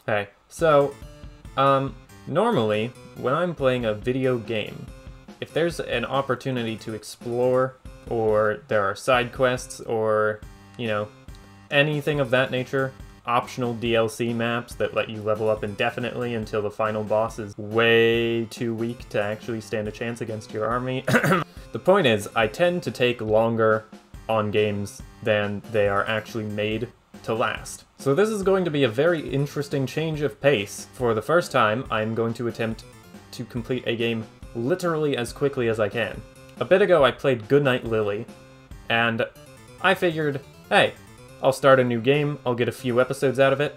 Hey, so, normally, when I'm playing a video game, if there's an opportunity to explore, or there are side quests, or, you know, anything of that nature, optional DLC maps that let you level up indefinitely until the final boss is way too weak to actually stand a chance against your army. The point is, I tend to take longer on games than they are actually made to last. So this is going to be a very interesting change of pace. For the first time, I'm going to attempt to complete a game literally as quickly as I can. A bit ago I played Goodnight Lily, and I figured, hey, I'll start a new game, I'll get a few episodes out of it,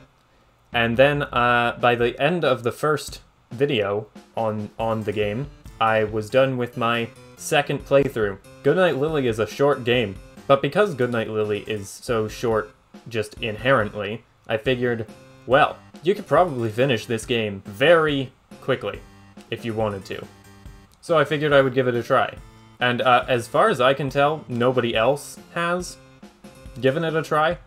and then by the end of the first video on the game, I was done with my second playthrough. Goodnight Lily is a short game, but because Goodnight Lily is so short just inherently, I figured, well, you could probably finish this game very quickly if you wanted to. So I figured I would give it a try. And as far as I can tell, nobody else has given it a try.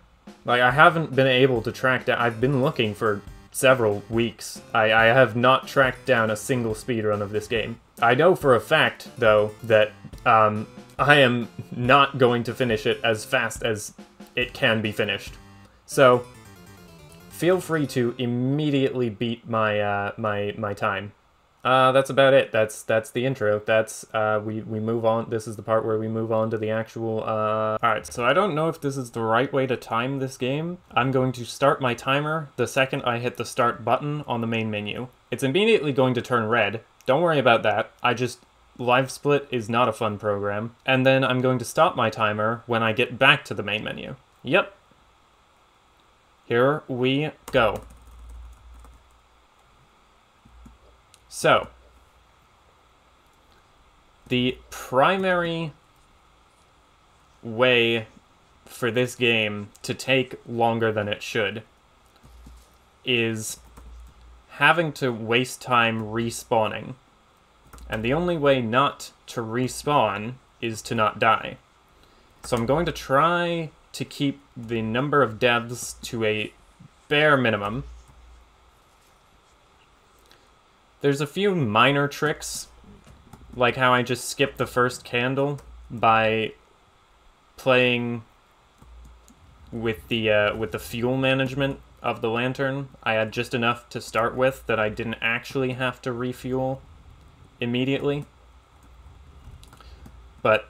Like, I haven't been able to track down... I've been looking for several weeks. I have not tracked down a single speedrun of this game. I know for a fact, though, that I am not going to finish it as fast as it can be finished. So, feel free to immediately beat my my time. That's about it. That's the intro. That's we move on. This is the part where we move on to the actual Alright, so I don't know if this is the right way to time this game. I'm going to start my timer the second I hit the start button on the main menu. It's immediately going to turn red. Don't worry about that. LiveSplit is not a fun program. And then I'm going to stop my timer when I get back to the main menu. Yep. Here we go. So, the primary way for this game to take longer than it should is having to waste time respawning. And the only way not to respawn is to not die. So I'm going to try to keep the number of deaths to a bare minimum. There's a few minor tricks, like how I just skipped the first candle by playing with the fuel management of the lantern. I had just enough to start with that I didn't actually have to refuel immediately. But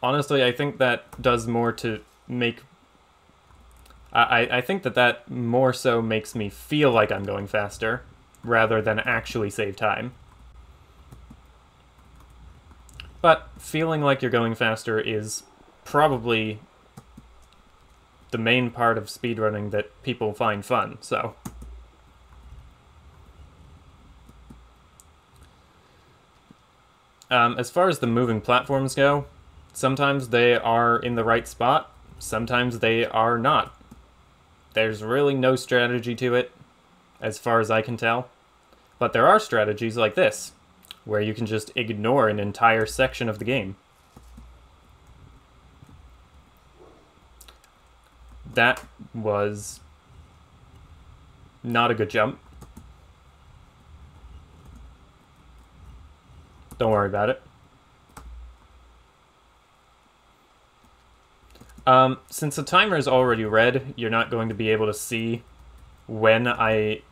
honestly, I think that does more to make... I think that more so makes me feel like I'm going faster, rather than actually save time. But feeling like you're going faster is probably the main part of speedrunning that people find fun, so... as far as the moving platforms go, sometimes they are in the right spot, sometimes they are not. There's really no strategy to it, as far as I can tell. But there are strategies like this, where you can just ignore an entire section of the game. That was not a good jump. Don't worry about it. Since the timer is already red, you're not going to be able to see when I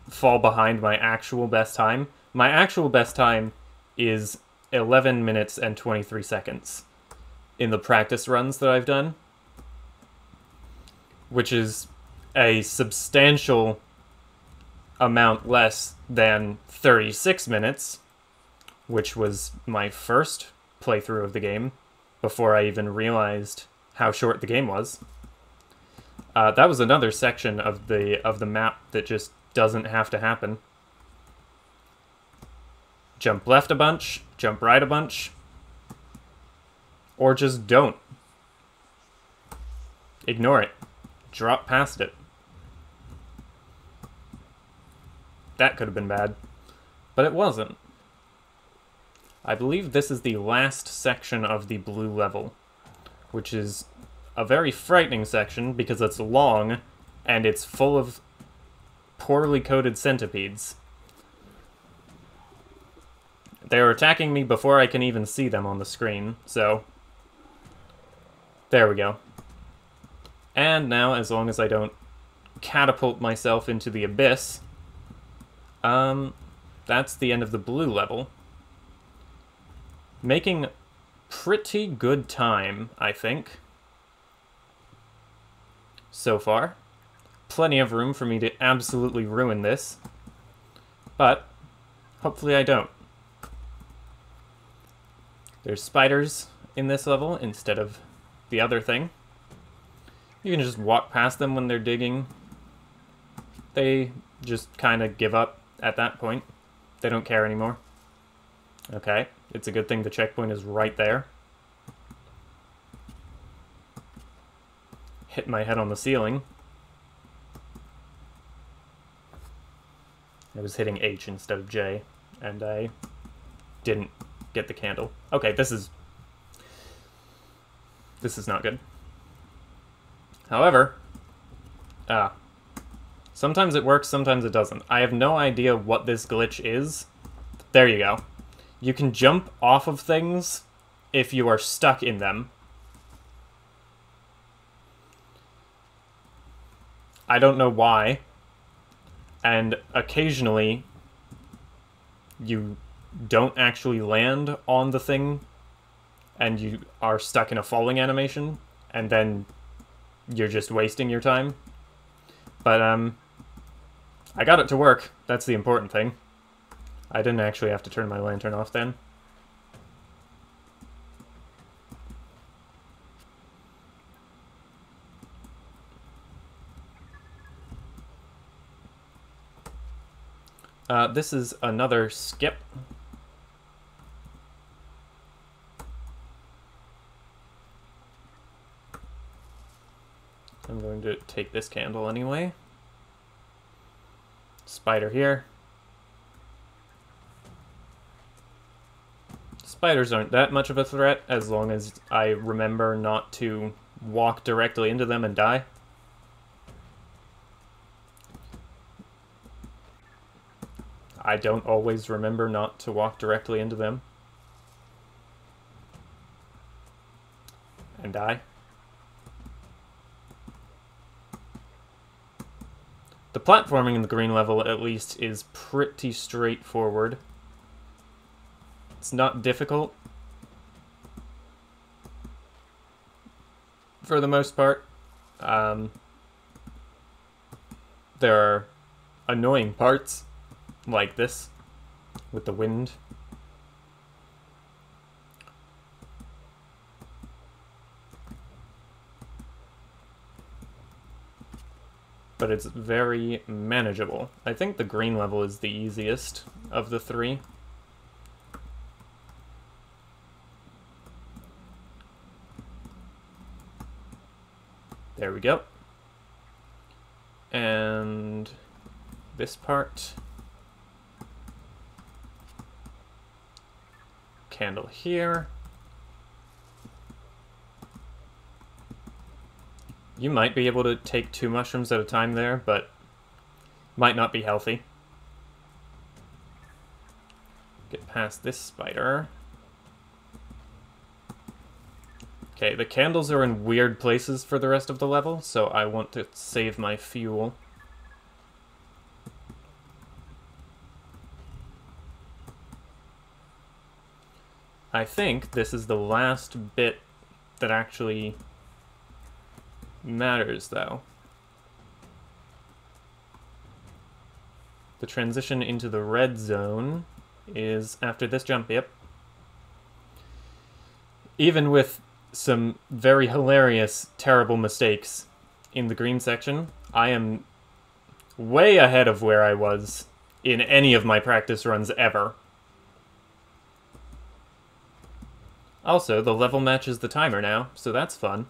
fall behind my actual best time. My actual best time is 11 minutes and 23 seconds in the practice runs that I've done, which is a substantial amount less than 36 minutes, which was my first playthrough of the game, before I even realized how short the game was. That was another section of the map that just doesn't have to happen. Jump left a bunch, jump right a bunch, or just don't. Ignore it. Drop past it. That could have been bad, but it wasn't. I believe this is the last section of the blue level, which is a very frightening section because it's long and it's full of poorly coded centipedes. They're attacking me before I can even see them on the screen, so... There we go. And now, as long as I don't catapult myself into the abyss, that's the end of the blue level. Making pretty good time, I think. So far. Plenty of room for me to absolutely ruin this. But, hopefully I don't. There's spiders in this level instead of the other thing. You can just walk past them when they're digging. They just kind of give up at that point. They don't care anymore. Okay, it's a good thing the checkpoint is right there. Hit my head on the ceiling. I was hitting H instead of J, and I didn't get the candle. Okay, this is not good. However, sometimes it works, sometimes it doesn't. I have no idea what this glitch is. There you go. You can jump off of things if you are stuck in them. I don't know why. And occasionally, you don't actually land on the thing, and you are stuck in a falling animation, and then you're just wasting your time. But, I got it to work. That's the important thing. I didn't actually have to turn my lantern off then. This is another skip. I'm going to take this candle anyway. Spider here. Spiders aren't that much of a threat as long as I remember not to walk directly into them and die. I don't always remember not to walk directly into them. And die. The platforming in the green level, at least, is pretty straightforward. It's not difficult. For the most part. There are annoying parts, like this, with the wind. But it's very manageable. I think the green level is the easiest of the three. There we go. And this part. Candle here. You might be able to take 2 mushrooms at a time there, but might not be healthy. Get past this spider. Okay, the candles are in weird places for the rest of the level, so I want to save my fuel. I think this is the last bit that actually matters, though. The transition into the red zone is after this jump, yep. Even with some very hilarious, terrible mistakes in the green section, I am way ahead of where I was in any of my practice runs ever. Also, the level matches the timer now, so that's fun.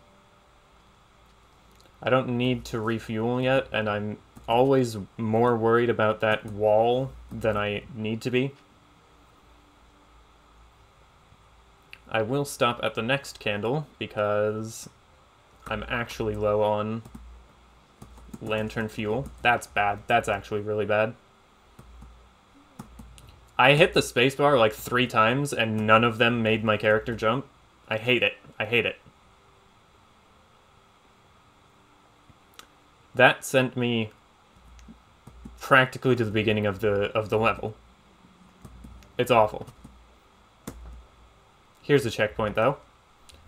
I don't need to refuel yet, and I'm always more worried about that wall than I need to be. I will stop at the next candle, because I'm actually low on lantern fuel. That's bad. That's actually really bad. I hit the spacebar like 3 times and none of them made my character jump. I hate it. I hate it. That sent me practically to the beginning of the level. It's awful. Here's a checkpoint though.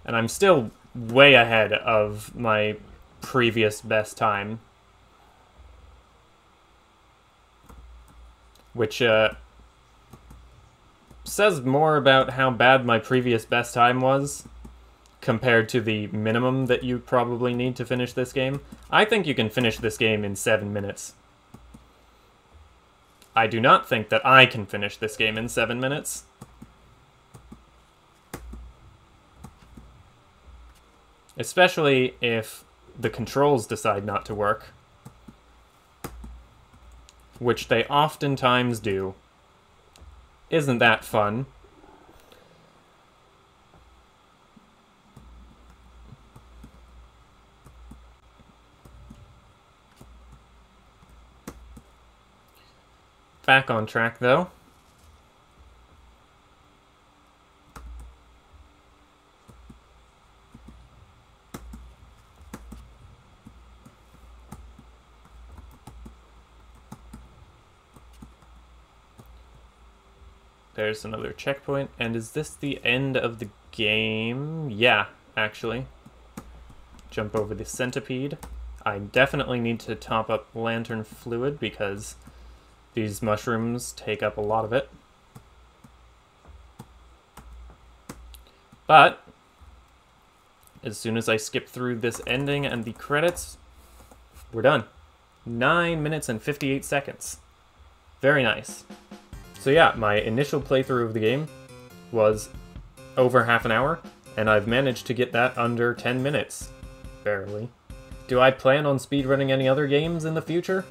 And I'm still way ahead of my previous best time. Which says more about how bad my previous best time was compared to the minimum that you probably need to finish this game. I think you can finish this game in 7 minutes. I do not think that I can finish this game in 7 minutes. Especially if the controls decide not to work. Which they oftentimes do. Isn't that fun? Back on track, though. There's another checkpoint, and is this the end of the game? Yeah, actually. Jump over the centipede. I definitely need to top up lantern fluid because these mushrooms take up a lot of it. But as soon as I skip through this ending and the credits, we're done. 9 minutes and 58 seconds. Very nice. So yeah, my initial playthrough of the game was over half an hour, and I've managed to get that under 10 minutes. Barely. Do I plan on speedrunning any other games in the future?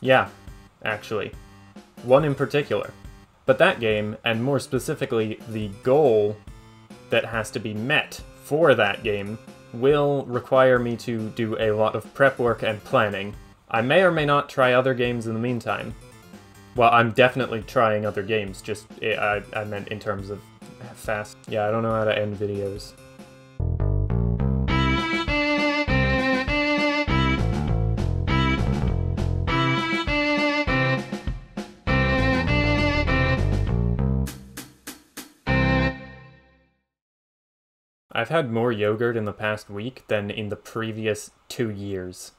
Yeah, actually. One in particular. But that game, and more specifically the goal that has to be met for that game, will require me to do a lot of prep work and planning. I may or may not try other games in the meantime. Well, I'm definitely trying other games, just I meant in terms of fast. Yeah, I don't know how to end videos. I've had more yogurt in the past week than in the previous 2 years.